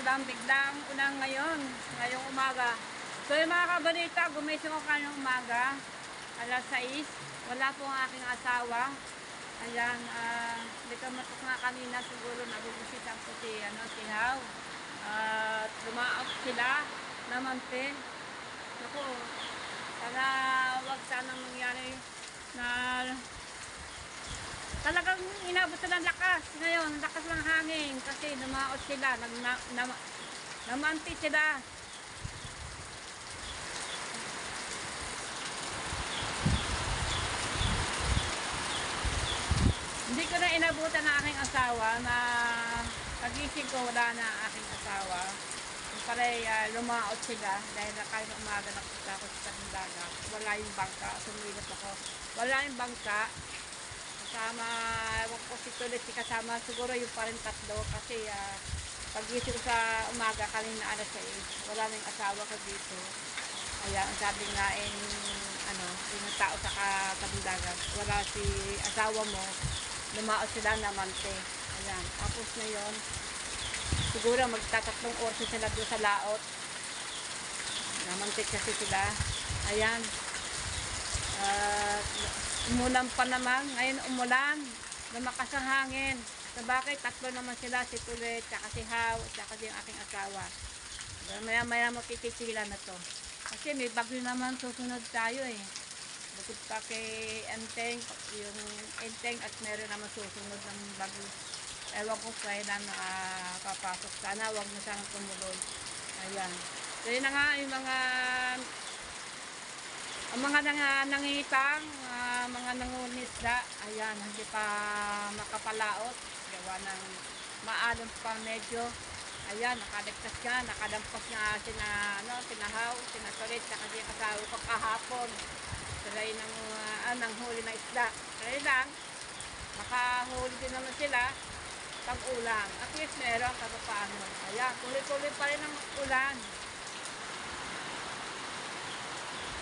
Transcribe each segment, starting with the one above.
biglang ulang ngayong umaga. So yung mga kabalita, gumising ako kanina umaga, alas 6. Wala po ang aking asawa. Ayan, hindi ka matok nga kanina siguro nagugusitan ko si Haw. Lumaot sila naman pe. Naku, sana wag sanang mangyari na talagang inabot ng lakas. Ngayon, lakas ng hangin kasi lumaot sila, namanti sila. Hindi ko na inabutan ng aking asawa na pagising ko wala na ang aking asawa. Parang lumaot sila dahil kahit umaga nakita ko sa dagat. Wala yung bangka, sumilip ako. Wala yung bangka. Kasama, ewan ko si Tulit, si kasama siguro yung parang tatlo kasi pagising ko sa umaga kanina alas 6. Wala na yung asawa ko dito. Ayan, ang sabi nga yung tao sa katabing dagat. Wala si asawa mo. Lumaot sila namante. Ayan. Tapos ngayon, siguro magtatatlong oras sila doon sa laot. Namante kasi sila. Ayan. Umulan pa naman. Ngayon umulan. Lumakas ang hangin. So bakit? Tatlo naman sila. Si Tulit, tsaka si Haw, tsaka yung aking asawa. Maya-maya makikisilan na to. Kasi may bagyo naman susunod tayo eh. Bukod pa kay Enteng, yung Enteng at meron naman susunod ng bagyo. Ewan ko kailan nakapasok. Sana wag na sanang tumulog. Ayan. So yun na nga yung mga nangitang, mga nangungisda. Ayan, hindi pa makapalaot. Gawa ng maalon pa medyo. Ayan, nakaligtas nga, nakadampas nga sina Haw, sina Tulit, saka yung asawa ko kahapon. Sila yung nanghuli ng isda. Kaya lang, makahuli din naman sila pag-ulang. At least meron kahit paano. Ayan, tuloy-tuloy pa rin ang ulan.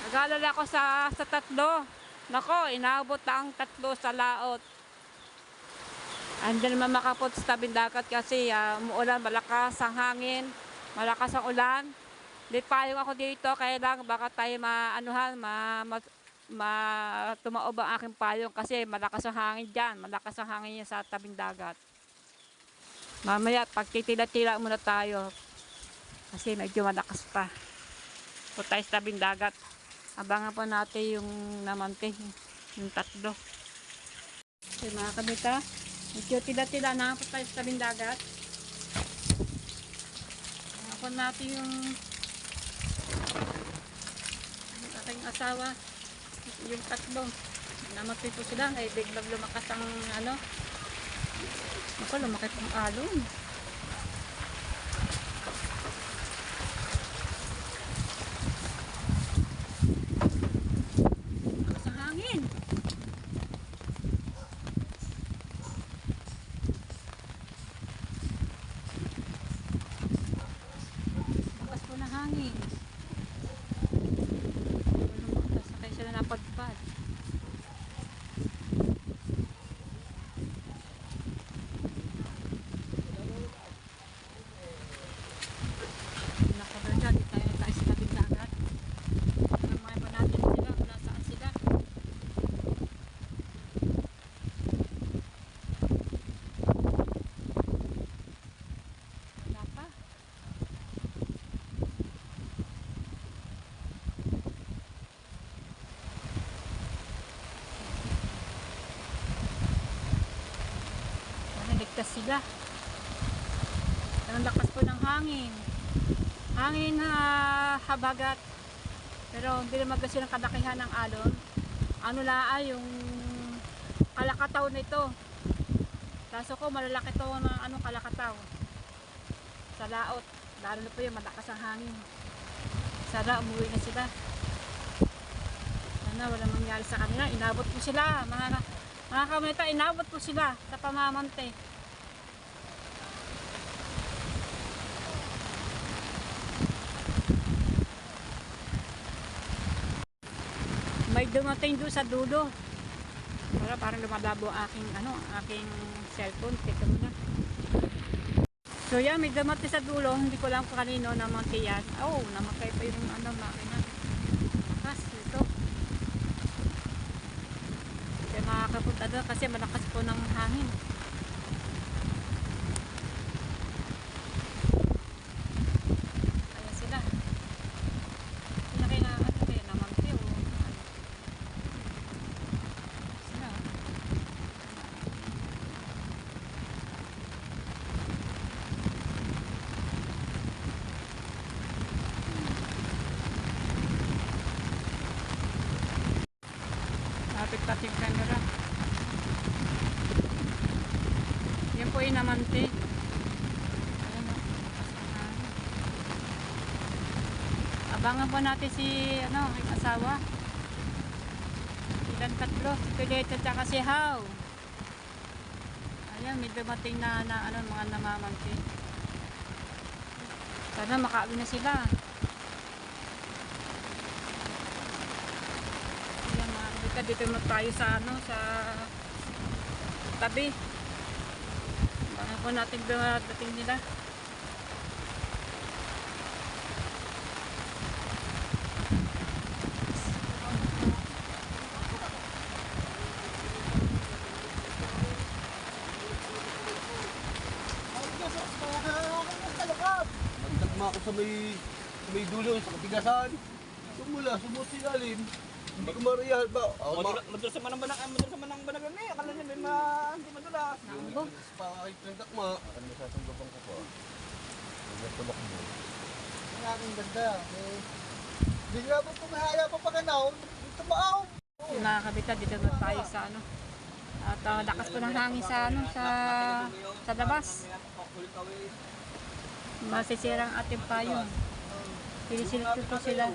Nag-alala ko sa tatlo. Nako, inabot ang tatlo sa laot. Hindi naman makapot sa tabing dagat kasi umuulan, malakas ang hangin, malakas ang ulan. Di payong ako dito, kaya lang baka tayo tumaob ang aking payong kasi malakas ang hangin dyan, malakas ang hangin yan sa tabing dagat. Mamaya pagtitila-tila muna tayo kasi medyo malakas pa. Po tayo sa tabing dagat. Abangan po natin yung namante, yung tatlo. Okay, mga kabita, medyo tila-tila na po tayo sa tabing dagat. Abangan po natin yung aking asawa, yung tatlo. Namante po sila, ay biglang lumakas ang lumaki pong alon. Lakas ang hangin. Lakas po ng hangin. Sakay sila napadpad. Ligtas sila. Ang lakas po ng hangin. Hangin habagat. Pero hindi naman kasi ng kalakihan ng alon. Yung kalakataw nito. Kaso ko malalaki to na kalakataw. Sa laot. Lalo na po yung malakas ang hangin. Sana umuwi na sila. Sana walang mangyari sa kanila. Inabot po sila. Mga kamunita, inabot po sila sa pamamante. May dumating doon sa dulo. Parang lumalabo aking cellphone. Teka muna. So yan, may dumating sa dulo, hindi ko lang kung kanino namatay yan. Oh, namatay pa yung ano, makina. Lakas, ito. Kaya makakapunta doon kasi malakas po ng hangin. Kaya sila. Sila kaya na, ano kaya namatay o ano. Sila. Lapit pati yung camera. Yan po yung namante. Ayan o. Abangan po natin si ano, aking asawa. Silang tatlo. Si Pilete at saka si How. Ayan, may dumating na ano, mga namamante. Sana makauwi na sila. Dito na tayo sa ano, sa tabi. Baka po natin dating nila. Magtagma ako sa may dulo, sa katigasan. Sumula, sumot si Alin. Hindi ko mariyahan ba? Madulas sa manang banag ni. Akala niya hindi madulas. Pakakit ng takma. Akan mo sasanggapang ko pa. Nagtulak mo. Ang aking ganda. Bigla mo pumahaya pa paganaw. Tumaaw. Yung mga kabita, dito na tayo sa ano. At lakas po ng hangin sa ano, sa labas. Masisira ang ating payong. Pinisilip po sila.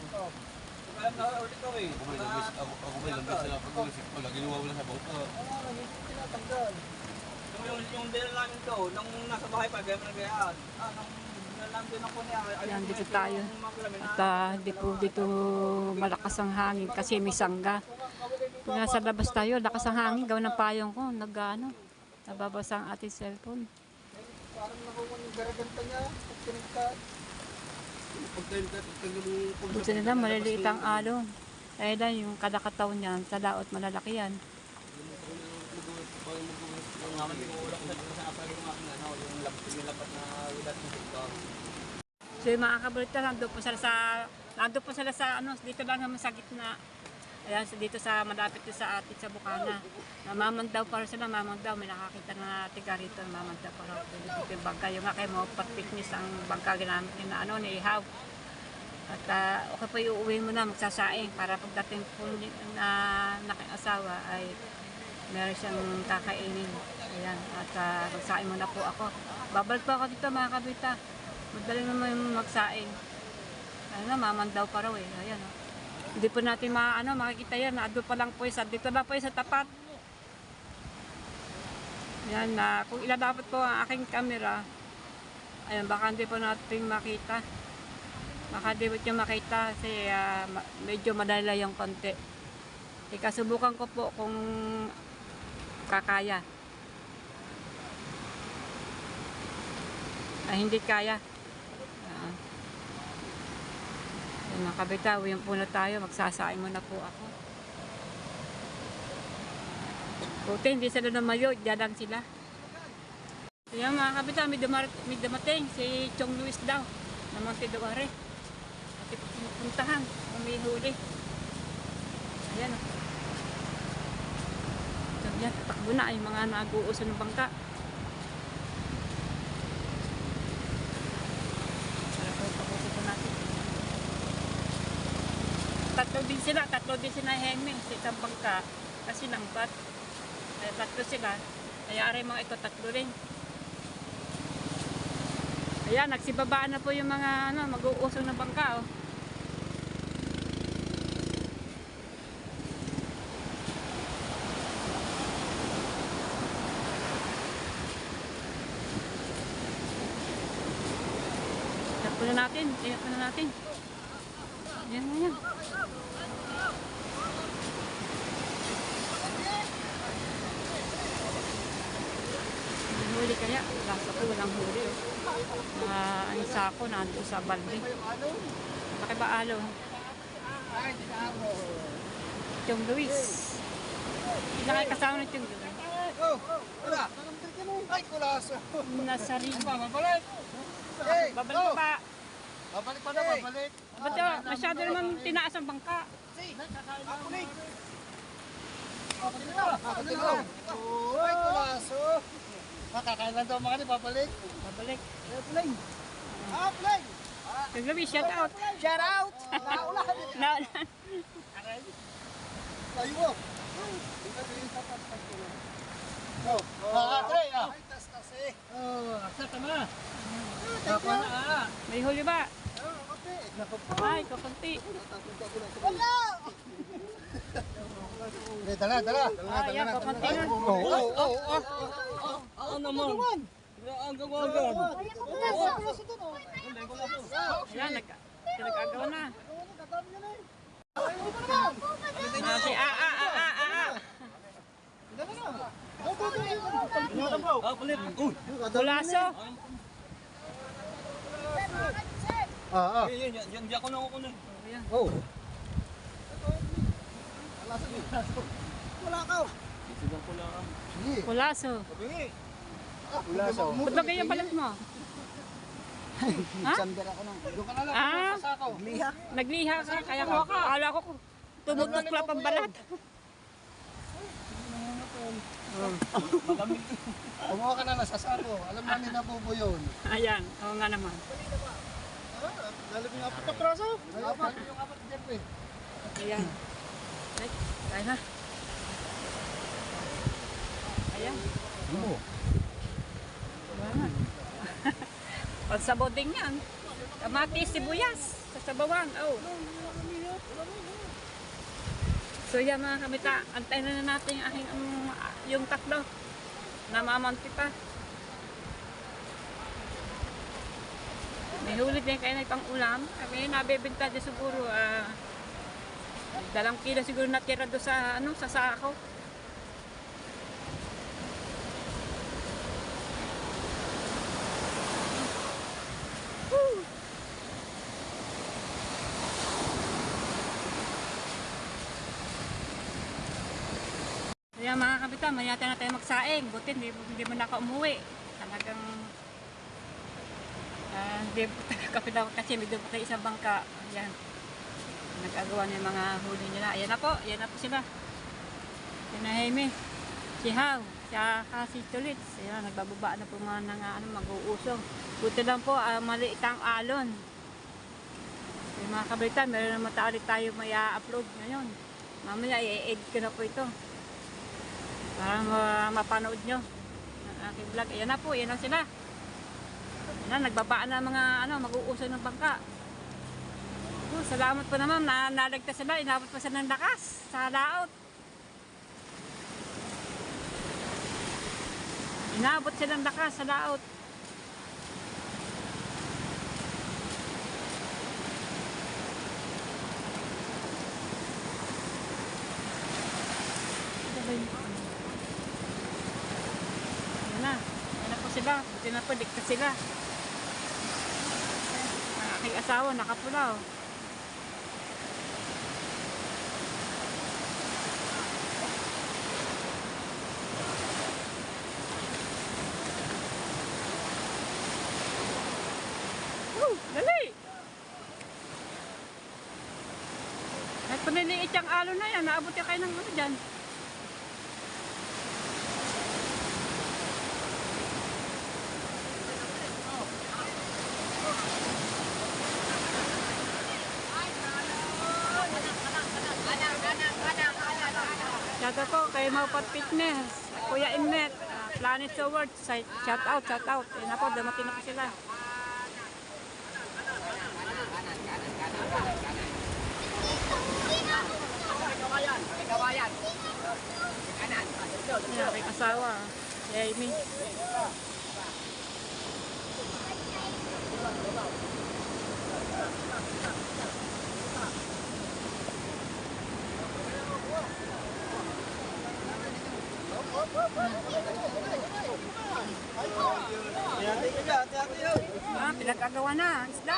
Alam na ulit ko eh. Ako may lambis na pag-ulisip ko lang. Ginawa mo lang sa bangka. Tinatanggal. Yung dinala namin doon, nung nasa bahay pa, gaya mo na gayaan. Nung dinala din ako niya. Yan, dito tayo. At dito malakas ang hangin kasi may sangga. Nasa labas tayo, lakas ang hangin. Gawin ng payong ko. Nababasa ang ating cellphone. Parang nakuha yung garaganta niya. Pag tinigkat. Gusto nila maliliit ang alon. Kaya lang yung kada katawan niyan, sa laot malalaki yan. So yung mga kabalita, nandun po sila sa ano, dito lang naman sa gitna. Ayan, dito sa malapit sa atin sa Bukana. Namamandaw para sila, mamandaw. May nakakita na tiga rito, namamandaw para dito yung bangka. Yung nga kayo mo, pat-fitness ang bangka ginamit na ano, ni Ihaw. At okay po iuwi mo na, magsasaing para pagdating po na asawa ay meron siyang kakainin. Ayan, at magsaing muna po ako. Babalik po ako dito mga kabita. Madali naman yung magsaing. Ano na, mamandaw pa raw eh. Ayan o. Hindi po natin makikita yan. Ado pa lang po isa. Dito lang po sa tapat. Yan, kung ilalapot po ang aking camera, ayan, baka hindi po natin makita. Baka hindi po nyo makita kasi medyo madala yung konti. Ikasubukan ko po kung kakaya. Ay, hindi kaya. Mga kabita, uwihan po na tayo. Magsasaing muna po ako. Buti, hindi sila namayo. Diyan lang sila. Kaya mga kabita, may dumating. Si Chong Luis daw. Na Monteduare. At pupuntahan kung may huli. Ayan o. So, yan, takbo na ay mga nag-uuso ng bangka. Tatlo din sila heming sa isang bangka kasi langbat. Tatlo sila. Kaya mga ito, tatlo rin. Ayan, nagsibabaan na po yung mga mag-uusong na bangka. Oh. Ingat na natin. Ayan na yan. huli kaya. Lasa ko walang huli. Ang sako nandito sa balde. Laki ba alo? Chong Luis. Laki kasama ng Chong Luis. Oh, wala. Ay, kulaso. Nasa rin. Babalik. Hey, Babalik oh. pa. Babalik pa na, babalik. Ba't masyado naman tinaas ang bangka? Babalik. Ay, kulaso. Makakailan daw mga ni, babalik. Babalik. Airplane. Airplane. Chong Luis, shout out. Shout out. Naulan. Naulan. Tayo mo. Oh, Trey, ah. Ay, tas kasi. Oh, aksa ka na. Ako na, May huli ba? Oh, kape. Ay, kakunti. Wala! Dala. Ay, yan, kakunti na. Ano naman? Ang gawagad. Ayan, nag-agaw na. Si Palit. Kulaso. Yan ko na ako na. Oh. Wala ka. Isigan ko lang. Sige. Kulaso. Bingi. Wala sa. Ba't ba ganyan balat mo? Ha? Sander ako nang. Doon ka na lang. Ah, Sa ako. Liha. nagliha ka, kaya ko, akala ko tumutuklap ang balat. Kumuha ka na nasasako. Alam namin na bubo yun. Ayan, oo nga naman. Lalabing yung apat na praso. Apat yung apat na jeep eh. Ayan. Ay, kaya na. Ayan. Oo. Wala na. Pagsaboding yan. Kamatis, sibuyas. Sasabawan. Oh. So yan mga kamita, antayin na natin yung aking yung takdo. Namamanti pa. May huli din kayo na itong ulam. Kami nabibinta din siguro. 2 kilo siguro natira doon sa, sa sako. Kaya mga kapitan, mayata na tayo magsaing. Buti, hindi mo na ka umuwi. Talagang, hindi kapitan kasi medyo pa isang bangka. Ayan. Nag-agawa ng mga huli nila. Ayan na po sila. Sinahime. Si Haw, siya si Tulits. Ayan, nagbababa na po mga mag-uusong. Buti lang po, maliit ang alon. Yung mga kapitan, meron naman tayo may upload ngayon. Mamaya, i-edit ko na po ito. Para mapanood nyo ang aking vlog. Ayan na po, ayan na sila. Ayan na, nagbabaan na mga mag-uusay ng bangka. Salamat po naman, nalagtas sila. Inabot pa sila ng lakas sa laot. Inabot sila ng lakas sa laot. Ayan na po sila. Buti na po, ligtas sila. Ang aking asawa, nakapulaw. Dali! At paniliit yung alo na yan, naabot yung kayo ng dyan. Shout out po kay Maupat Fitness, Kuya Inmet, Planet Sword, shout out. Yan na po, dumating na po sila. Yan, aking asawa, si Amy. Pinag-agawa na ang isda.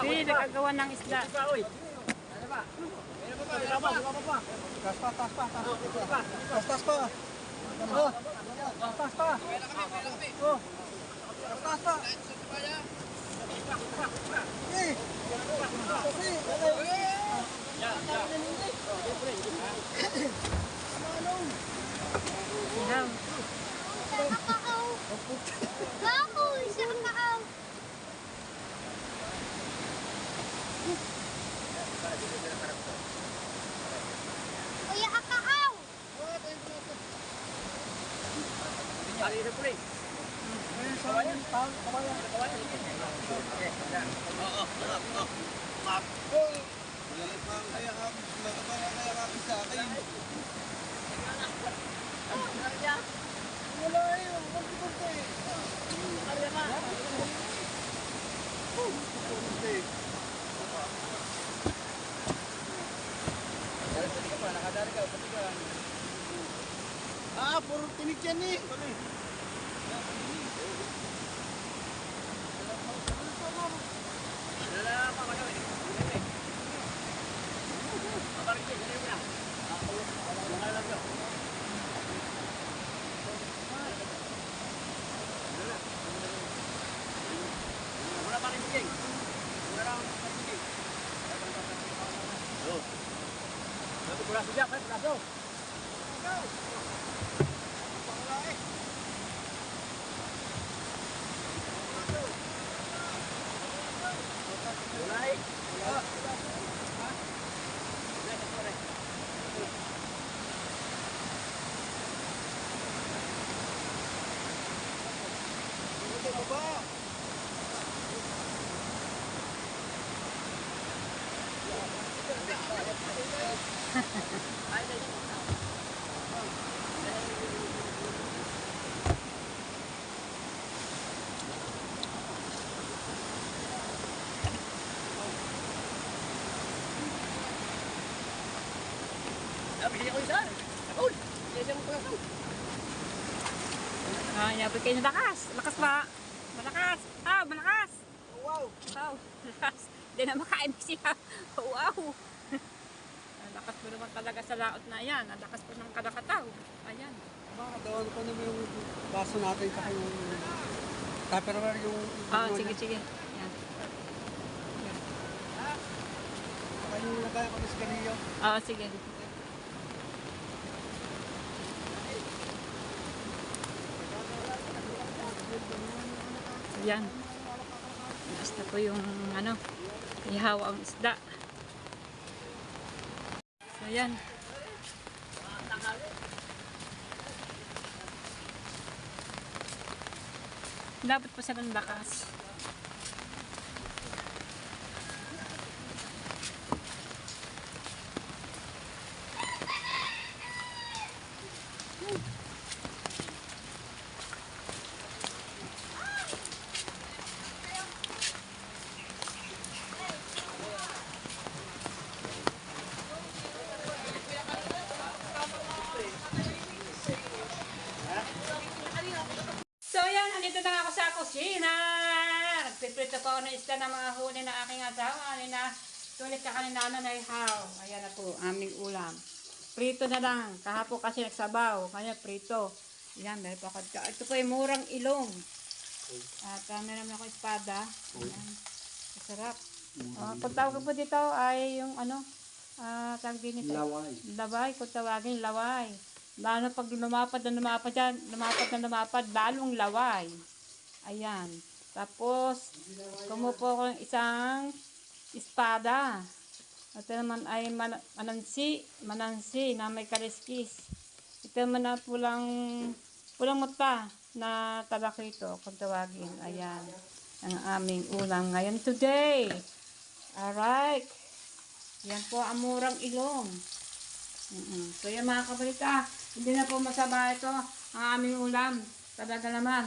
Hindi, nag-agawa ng isda. Tas pa. Oh. Tas pa. Oh. Tas pa. Eh. Yan. Puro tinig yan eh. Yabi kayo ng lakas. Lakas ba? Malakas. Malakas. Wow. Lakas. Hindi na makain siya. Wow. Ang lakas mo naman talaga sa laot na yan. Ang lakas po ng kadakataw. Ayan. Baka dawan ko naman yung baso natin saka yung tupperware yung Sige. Yan. Saka yung lagay ko ng sigarilyo. Sige. Yan. Basta po yung ihaw ang isda. So yan. Dapat po sa lakas. So yan, andito na ako sa kusina. Nagpiprito pa ako ng isda ng mga huli na aking asawa. Tulit ka kanina na ihaw. Ayan na po, aming ulam. Prito na lang. Kahapon kasi nagsabaw. Kaya prito. Ayan, dahil pa ako. Ito po yung murang ilong. At meron ako espada. Ayan. Masarap. Kung tawag ko po dito ay yung tawag din ito. Laway. Laway, kung tawagin laway. Lalo pag lumapad dyan, lumapad, lalong laway. Ayan. Tapos, kumupo ko ng isang espada. Ito naman ay manansi na may kaliskis. Ito naman na pulang mata na tabakito, kung tawagin. Ayan. Ang aming ulam ngayon today. Alright. Yan po ang murang ilong. So yan mga kabalita, hindi na po masama ito ang aming ulam. Talaga naman.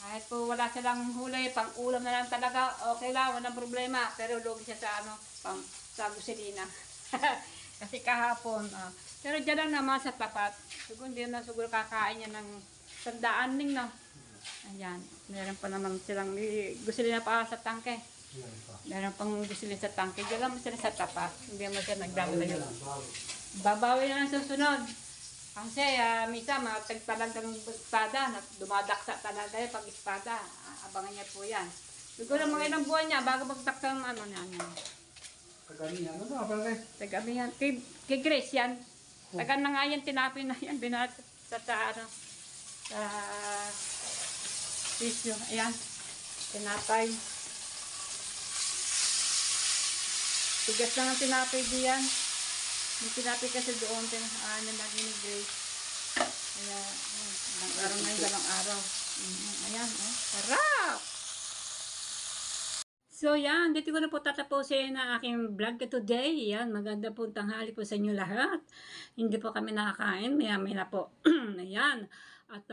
Kahit po wala silang huli, pang ulam na lang talaga, okay lang, walang problema. Pero lugi siya sa gasolina. Kasi kahapon. Pero dyan lang naman sa tapat. Siguro hindi na siguro kakain niya ng 100 ning no. Ayan, meron pa naman silang gusto nila pa sa tangke. Meron pang gusto nila sa tangke. Diyan lang mo sila sa tapat. Hindi mo siya nagdalayo. Babawi na ang susunod. Kasi minsan matagtalang ng espada, dumadaksa talaga yung pag-espada. Abangan niya po yan. Siguro mga ilang buwan niya bago magtakta ng ano niya. Kagamihan. Ano ba, pare? Tagabi yan. Kay Grace yan. Taga na nga yan, tinapin na yan. Binat sa ano. Sa tissue. Ayan. Tinapay. Tigas lang ang tinapay diyan. May tinapay kasi doon. Ano lagi ni Grace. Kaya, ilang araw na yun, dalang araw. Ayan, sarap! So yan, dito ko na po tatapusin ang aking vlog today. Yan, maganda po tanghali po sa inyo lahat. Hindi po kami nakakain, maya-maya na po. Ayan. At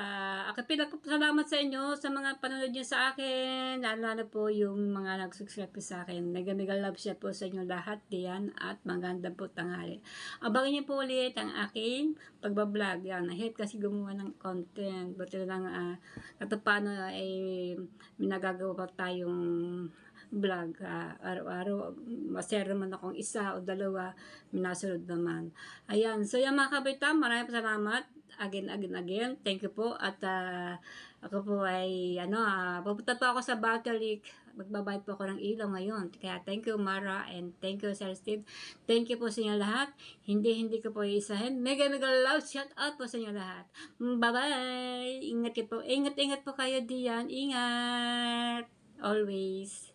ako pinagpapasalamat sa inyo sa mga panonood nyo sa akin. Lalo po yung mga nag-subscribe po sa akin. Mega love siya po sa inyo lahat. Diyan. At maganda po tanghali. Abangan niyo po ulit ang aking pagbablog. Yan, nahit kasi gumawa ng content. Buti lang at paano ay nagagawa pa tayong vlog, araw-araw, masero man akong isa o dalawa, minasunod naman. Ayan, so yung mga kabaitan, maraming salamat, again, thank you po, at ako po ay, pupunta po ako sa Battle Lake, magbabayad po ako ng ilaw ngayon, kaya thank you Mara, and thank you Sir Steve, thank you po sa inyo lahat, hindi ko po isahin, mega love, shout out po sa inyo lahat, bye bye, ingat po kayo diyan, ingat, always.